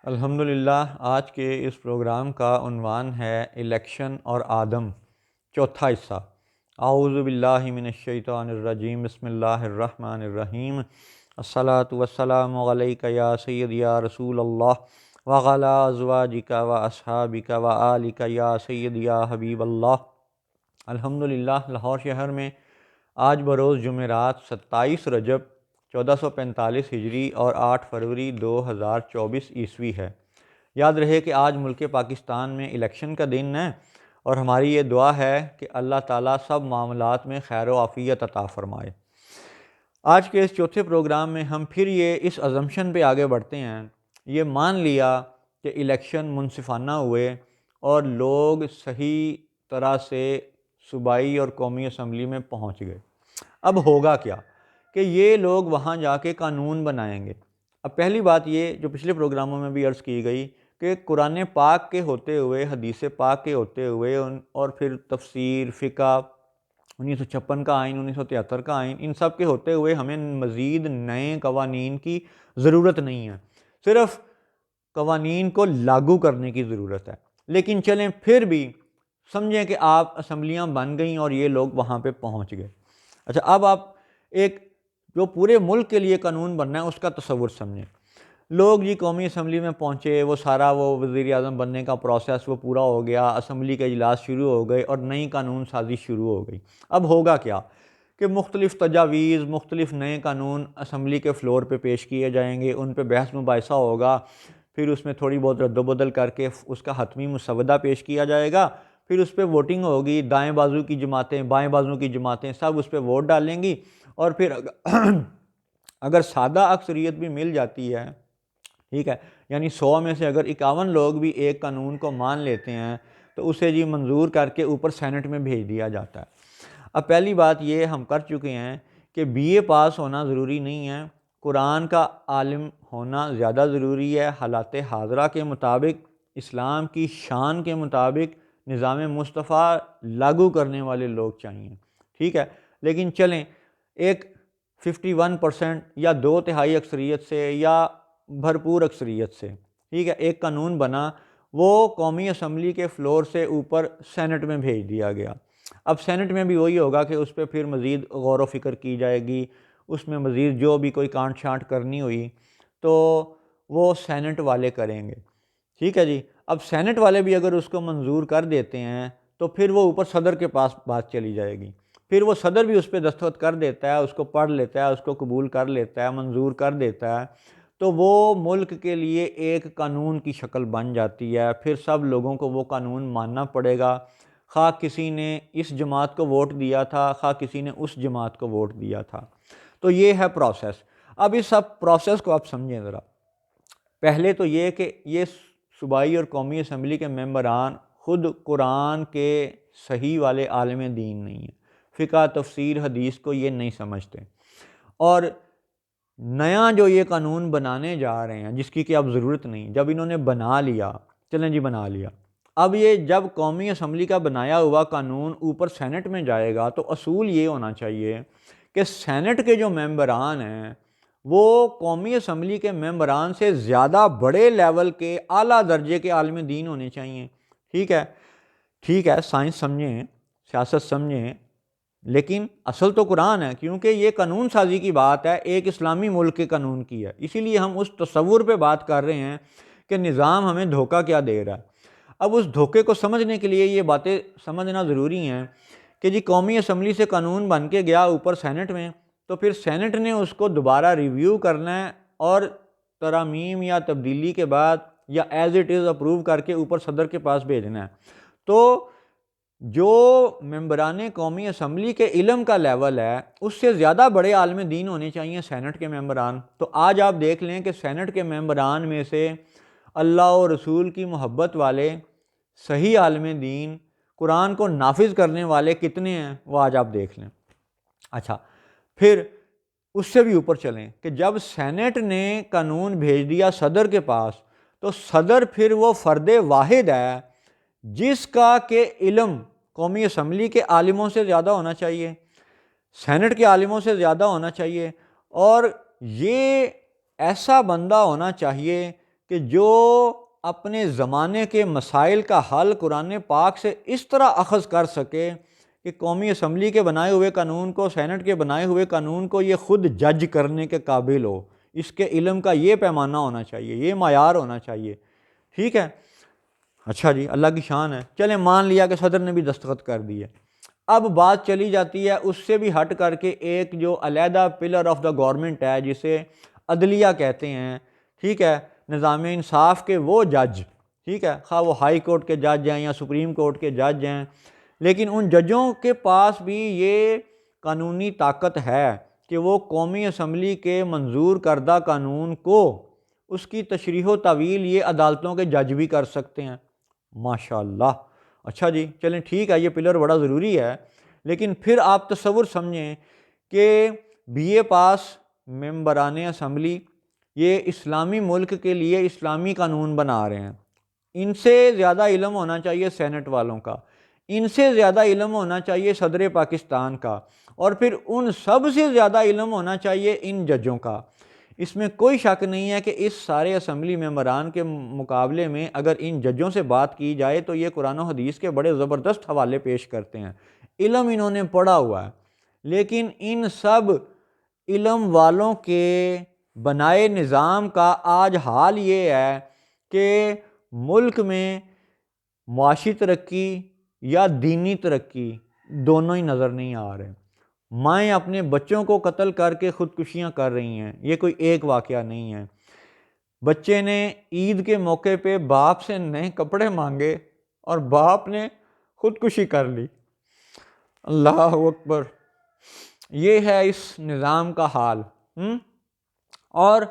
الحمدللہ آج کے اس پروگرام کا عنوان ہے الیکشن اور آدم، چوتھا حصہ۔ اعوذ باللہ من الشیطان الرجیم، بسم اللہ الرحمن الرحیم۔ الصلاۃ والسلام علیک یا سیدی یا رسول اللہ وعلی ازواجک و اصحابک و آلک یا سیدی یا حبیب اللہ۔ الحمدللہ لاہور شہر میں آج بروز جمعرات 27 رجب 1445 ہجری اور 8 فروری 2024 عیسوی ہے۔ یاد رہے کہ آج ملک پاکستان میں الیکشن کا دن ہے، اور ہماری یہ دعا ہے کہ اللہ تعالیٰ سب معاملات میں خیر و عافیت عطا فرمائے۔ آج کے اس چوتھے پروگرام میں ہم پھر اس ازمپشن پہ آگے بڑھتے ہیں، یہ مان لیا کہ الیکشن منصفانہ ہوئے اور لوگ صحیح طرح سے صوبائی اور قومی اسمبلی میں پہنچ گئے۔ اب ہوگا کیا کہ یہ لوگ وہاں جا کے قانون بنائیں گے۔ اب پہلی بات یہ جو پچھلے پروگراموں میں بھی عرض کی گئی کہ قرآن پاک کے ہوتے ہوئے، حدیث پاک کے ہوتے ہوئے اور پھر تفسیر، فقہ، 1956 کا آئین، 1973 کا آئین، ان سب کے ہوتے ہوئے ہمیں مزید نئے قوانین کی ضرورت نہیں ہے، صرف قوانین کو لاگو کرنے کی ضرورت ہے۔ لیکن چلیں پھر بھی سمجھیں کہ آپ اسمبلیاں بن گئیں اور یہ لوگ وہاں پہ پہنچ گئے۔ اچھا، اب آپ ایک جو پورے ملک کے لیے قانون بننا ہے اس کا تصور سمجھیں۔ لوگ قومی اسمبلی میں پہنچے، وہ سارا وزیر اعظم بننے کا پروسیس وہ پورا ہو گیا، اسمبلی کے اجلاس شروع ہو گئے اور نئی قانون سازی شروع ہو گئی۔ اب ہوگا کیا کہ مختلف تجاویز، مختلف نئے قانون اسمبلی کے فلور پہ پیش کیے جائیں گے، ان پہ بحث مباحثہ ہوگا، پھر اس میں تھوڑی بہت رد و بدل کر کے اس کا حتمی مسودہ پیش کیا جائے گا، پھر اس پہ ووٹنگ ہوگی، دائیں بازو کی جماعتیں، بائیں بازو کی جماعتیں سب اس پہ ووٹ ڈالیں گی، اور پھر اگر سادہ اکثریت بھی مل جاتی ہے، ٹھیک ہے، یعنی 100 میں سے اگر 51 لوگ بھی ایک قانون کو مان لیتے ہیں تو اسے منظور کر کے اوپر سینٹ میں بھیج دیا جاتا ہے۔ اب پہلی بات یہ ہم کر چکے ہیں کہ بی اے پاس ہونا ضروری نہیں ہے، قرآن کا عالم ہونا زیادہ ضروری ہے۔ حالات حاضرہ کے مطابق، اسلام کی شان کے مطابق نظام مصطفیٰ لاگو کرنے والے لوگ چاہیے، ٹھیک ہے۔ لیکن چلیں ایک 51% یا 2/3 اکثریت سے یا بھرپور اکثریت سے، ٹھیک ہے، ایک قانون بنا، وہ قومی اسمبلی کے فلور سے اوپر سینٹ میں بھیج دیا گیا۔ اب سینٹ میں بھی وہی ہوگا کہ اس پہ پھر مزید غور و فکر کی جائے گی، اس میں مزید جو بھی کوئی کانٹ چھانٹ کرنی ہوئی تو وہ سینٹ والے کریں گے، ٹھیک ہے جی۔ اب سینٹ والے بھی اگر اس کو منظور کر دیتے ہیں تو پھر وہ اوپر صدر کے پاس بات چلی جائے گی، پھر وہ صدر بھی اس پہ دستخط کر دیتا ہے، اس کو پڑھ لیتا ہے، اس کو قبول کر لیتا ہے، منظور کر دیتا ہے، تو وہ ملک کے لیے ایک قانون کی شکل بن جاتی ہے۔ پھر سب لوگوں کو وہ قانون ماننا پڑے گا، خواہ کسی نے اس جماعت کو ووٹ دیا تھا، خواہ کسی نے اس جماعت کو ووٹ دیا تھا۔ تو یہ ہے پروسیس۔ اب اس سب پروسیس کو آپ سمجھیں ذرا۔ پہلے تو یہ کہ یہ صوبائی اور قومی اسمبلی کے ممبران خود قرآن کے صحیح والے عالم دین نہیں ہیں، فقہ، تفسیر، حدیث کو یہ نہیں سمجھتے، اور نیا جو یہ قانون بنانے جا رہے ہیں جس کی کہ اب ضرورت نہیں، جب انہوں نے بنا لیا، چلیں جی بنا لیا، اب یہ جب قومی اسمبلی کا بنایا ہوا قانون اوپر سینٹ میں جائے گا تو اصول یہ ہونا چاہیے کہ سینٹ کے جو ممبران ہیں وہ قومی اسمبلی کے ممبران سے زیادہ بڑے لیول کے اعلیٰ درجے کے عالم دین ہونے چاہیے، ٹھیک ہے، ٹھیک ہے، سائنس سمجھیں، سیاست سمجھیں، لیکن اصل تو قرآن ہے، کیونکہ یہ قانون سازی کی بات ہے، ایک اسلامی ملک کے قانون کی ہے، اسی لیے ہم اس تصور پہ بات کر رہے ہیں کہ نظام ہمیں دھوکہ کیا دے رہا ہے۔ اب اس دھوکے کو سمجھنے کے لیے یہ باتیں سمجھنا ضروری ہیں کہ جی قومی اسمبلی سے قانون بن کے گیا اوپر سینٹ میں، تو پھر سینٹ نے اس کو دوبارہ ریویو کرنا ہے اور ترامیم یا تبدیلی کے بعد یا ایز اٹ از اپروو کر کے اوپر صدر کے پاس بھیجنا ہے۔ تو جو ممبران قومی اسمبلی کے علم کا لیول ہے اس سے زیادہ بڑے عالم دین ہونے چاہیے سینٹ کے ممبران۔ تو آج آپ دیکھ لیں کہ سینٹ کے ممبران میں سے اللہ اور رسول کی محبت والے صحیح عالم دین، قرآن کو نافذ کرنے والے کتنے ہیں وہ آج آپ دیکھ لیں۔ اچھا، پھر اس سے بھی اوپر چلیں کہ جب سینٹ نے قانون بھیج دیا صدر کے پاس تو صدر پھر وہ فرد واحد ہے جس کا کہ علم قومی اسمبلی کے عالموں سے زیادہ ہونا چاہیے، سینٹ کے عالموں سے زیادہ ہونا چاہیے، اور یہ ایسا بندہ ہونا چاہیے کہ جو اپنے زمانے کے مسائل کا حل قرآن پاک سے اس طرح اخذ کر سکے کہ قومی اسمبلی کے بنائے ہوئے قانون کو، سینٹ کے بنائے ہوئے قانون کو یہ خود جج کرنے کے قابل ہو، اس کے علم کا یہ پیمانہ ہونا چاہیے، یہ معیار ہونا چاہیے. ٹھیک ہے. اچھا جی، اللہ کی شان ہے. چلیں مان لیا کہ صدر نے بھی دستخط کر دیے. اب بات چلی جاتی ہے اس سے بھی ہٹ کر کے ایک جو علیحدہ پلر آف دا گورنمنٹ ہے جسے عدلیہ کہتے ہیں. ٹھیک ہے. نظام انصاف کے وہ جج، ٹھیک ہے، خواہ وہ ہائی کورٹ کے جج ہیں یا سپریم کورٹ کے جج ہیں، لیکن ان ججوں کے پاس بھی یہ قانونی طاقت ہے کہ وہ قومی اسمبلی کے منظور کردہ قانون کو، اس کی تشریح و تعویل یہ عدالتوں کے جج بھی کر سکتے ہیں. ماشاءاللہ. اچھا جی، چلیں ٹھیک ہے، یہ پلر بڑا ضروری ہے. لیکن پھر آپ تصور سمجھیں کہ بی اے پاس ممبران اسمبلی یہ اسلامی ملک کے لیے اسلامی قانون بنا رہے ہیں. ان سے زیادہ علم ہونا چاہیے سینٹ والوں کا، ان سے زیادہ علم ہونا چاہیے صدر پاکستان کا، اور پھر ان سب سے زیادہ علم ہونا چاہیے ان ججوں کا. اس میں کوئی شک نہیں ہے کہ اس سارے اسمبلی ممبران کے مقابلے میں اگر ان ججوں سے بات کی جائے تو یہ قرآن و حدیث کے بڑے زبردست حوالے پیش کرتے ہیں. علم انہوں نے پڑھا ہوا ہے. لیکن ان سب علم والوں کے بنائے نظام کا آج حال یہ ہے کہ ملک میں معاشی ترقی یا دینی ترقی دونوں ہی نظر نہیں آ رہے. مائیں اپنے بچوں کو قتل کر کے خودکشیاں کر رہی ہیں. یہ کوئی ایک واقعہ نہیں ہے. بچے نے عید کے موقع پہ باپ سے نئے کپڑے مانگے اور باپ نے خودکشی کر لی. اللہ اکبر. یہ ہے اس نظام کا حال. اور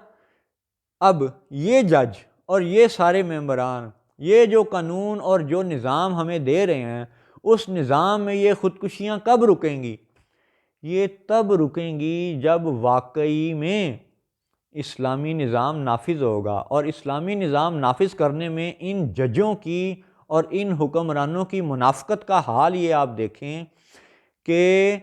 اب یہ جج اور یہ سارے ممبران یہ جو قانون اور جو نظام ہمیں دے رہے ہیں، اس نظام میں یہ خودکشیاں کب رکیں گی؟ یہ تب رکیں گی جب واقعی میں اسلامی نظام نافذ ہوگا. اور اسلامی نظام نافذ کرنے میں ان ججوں کی اور ان حکمرانوں کی منافقت کا حال یہ آپ دیکھیں کہ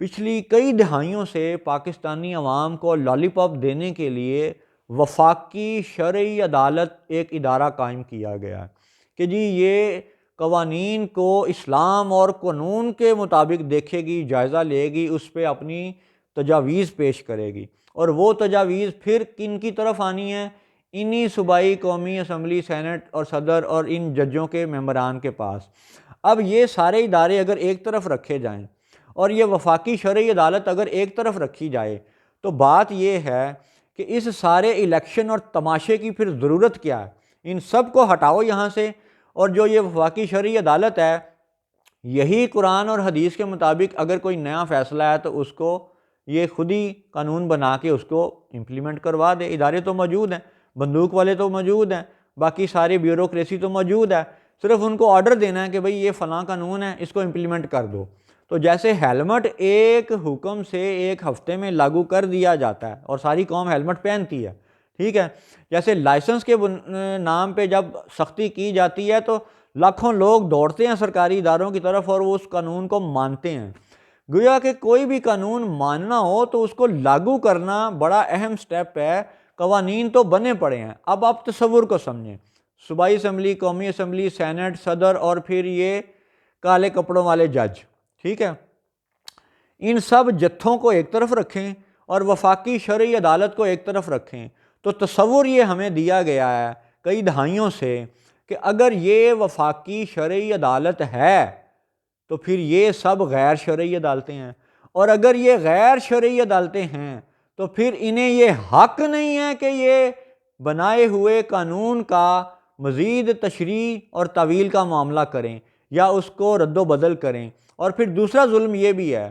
پچھلی کئی دہائیوں سے پاکستانی عوام کو لالی پاپ دینے کے لیے وفاقی شرعی عدالت ایک ادارہ قائم کیا گیا کہ جی یہ قوانین کو اسلام اور قانون کے مطابق دیکھے گی، جائزہ لے گی، اس پہ اپنی تجاویز پیش کرے گی. اور وہ تجاویز پھر کن کی طرف آنی ہے؟ انہی صوبائی قومی اسمبلی، سینٹ اور صدر اور ان ججوں کے ممبران کے پاس. اب یہ سارے ادارے اگر ایک طرف رکھے جائیں اور یہ وفاقی شرعی عدالت اگر ایک طرف رکھی جائے تو بات یہ ہے کہ اس سارے الیکشن اور تماشے کی پھر ضرورت کیا ہے؟ ان سب کو ہٹاؤ یہاں سے، اور جو یہ وفاقی شرعی عدالت ہے یہی قرآن اور حدیث کے مطابق اگر کوئی نیا فیصلہ ہے تو اس کو یہ خود ہی قانون بنا کے اس کو امپلیمنٹ کروا دے. ادارے تو موجود ہیں، بندوق والے تو موجود ہیں، باقی ساری بیوروکریسی تو موجود ہے، صرف ان کو آرڈر دینا ہے کہ بھئی یہ فلاں قانون ہے، اس کو امپلیمنٹ کر دو. تو جیسے ہیلمٹ ایک حکم سے ایک ہفتے میں لاگو کر دیا جاتا ہے اور ساری قوم ہیلمٹ پہنتی ہے، ٹھیک ہے، جیسے لائسنس کے نام پہ جب سختی کی جاتی ہے تو لاکھوں لوگ دوڑتے ہیں سرکاری اداروں کی طرف اور وہ اس قانون کو مانتے ہیں. گویا کہ کوئی بھی قانون ماننا ہو تو اس کو لاگو کرنا بڑا اہم سٹیپ ہے. قوانین تو بنے پڑے ہیں. اب آپ تصور کو سمجھیں، صوبائی اسمبلی، قومی اسمبلی، سینٹ، صدر اور پھر یہ کالے کپڑوں والے جج، ٹھیک ہے، ان سب جتھوں کو ایک طرف رکھیں اور وفاقی شرعی عدالت کو ایک طرف رکھیں تو تصور یہ ہمیں دیا گیا ہے کئی دہائیوں سے کہ اگر یہ وفاقی شرعی عدالت ہے تو پھر یہ سب غیر شرعی عدالتیں ہیں، اور اگر یہ غیر شرعی عدالتیں ہیں تو پھر انہیں یہ حق نہیں ہے کہ یہ بنائے ہوئے قانون کا مزید تشریح اور تعویل کا معاملہ کریں یا اس کو رد و بدل کریں. اور پھر دوسرا ظلم یہ بھی ہے،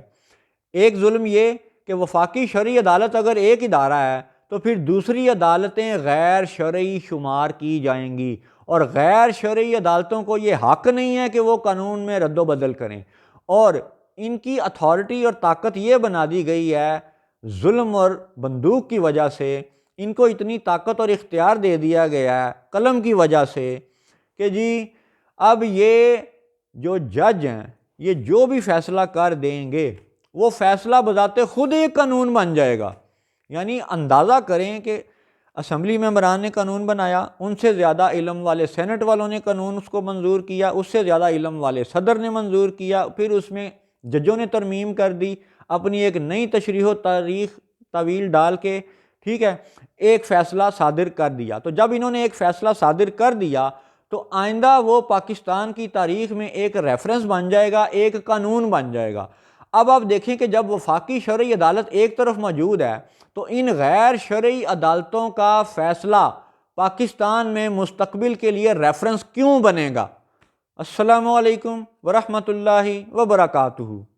ایک ظلم یہ کہ وفاقی شرعی عدالت اگر ایک ادارہ ہے تو پھر دوسری عدالتیں غیر شرعی شمار کی جائیں گی، اور غیر شرعی عدالتوں کو یہ حق نہیں ہے کہ وہ قانون میں رد و بدل کریں. اور ان کی اتھارٹی اور طاقت یہ بنا دی گئی ہے ظلم اور بندوق کی وجہ سے، ان کو اتنی طاقت اور اختیار دے دیا گیا ہے قلم کی وجہ سے کہ جی اب یہ جو جج ہیں یہ جو بھی فیصلہ کر دیں گے وہ فیصلہ بذات خود ایک قانون بن جائے گا. یعنی اندازہ کریں کہ اسمبلی ممبران نے قانون بنایا، ان سے زیادہ علم والے سینٹ والوں نے قانون اس کو منظور کیا، اس سے زیادہ علم والے صدر نے منظور کیا، پھر اس میں ججوں نے ترمیم کر دی اپنی ایک نئی تشریح و تاریخ طویل ڈال کے، ٹھیک ہے، ایک فیصلہ صادر کر دیا۔ تو جب انہوں نے ایک فیصلہ صادر کر دیا تو آئندہ وہ پاکستان کی تاریخ میں ایک ریفرنس بن جائے گا، ایک قانون بن جائے گا۔ اب آپ دیکھیں کہ جب وفاقی شرعی عدالت ایک طرف موجود ہے تو ان غیر شرعی عدالتوں کا فیصلہ پاکستان میں مستقبل کے لیے ریفرنس کیوں بنے گا؟ السلام علیکم ورحمۃ اللہ وبرکاتہ۔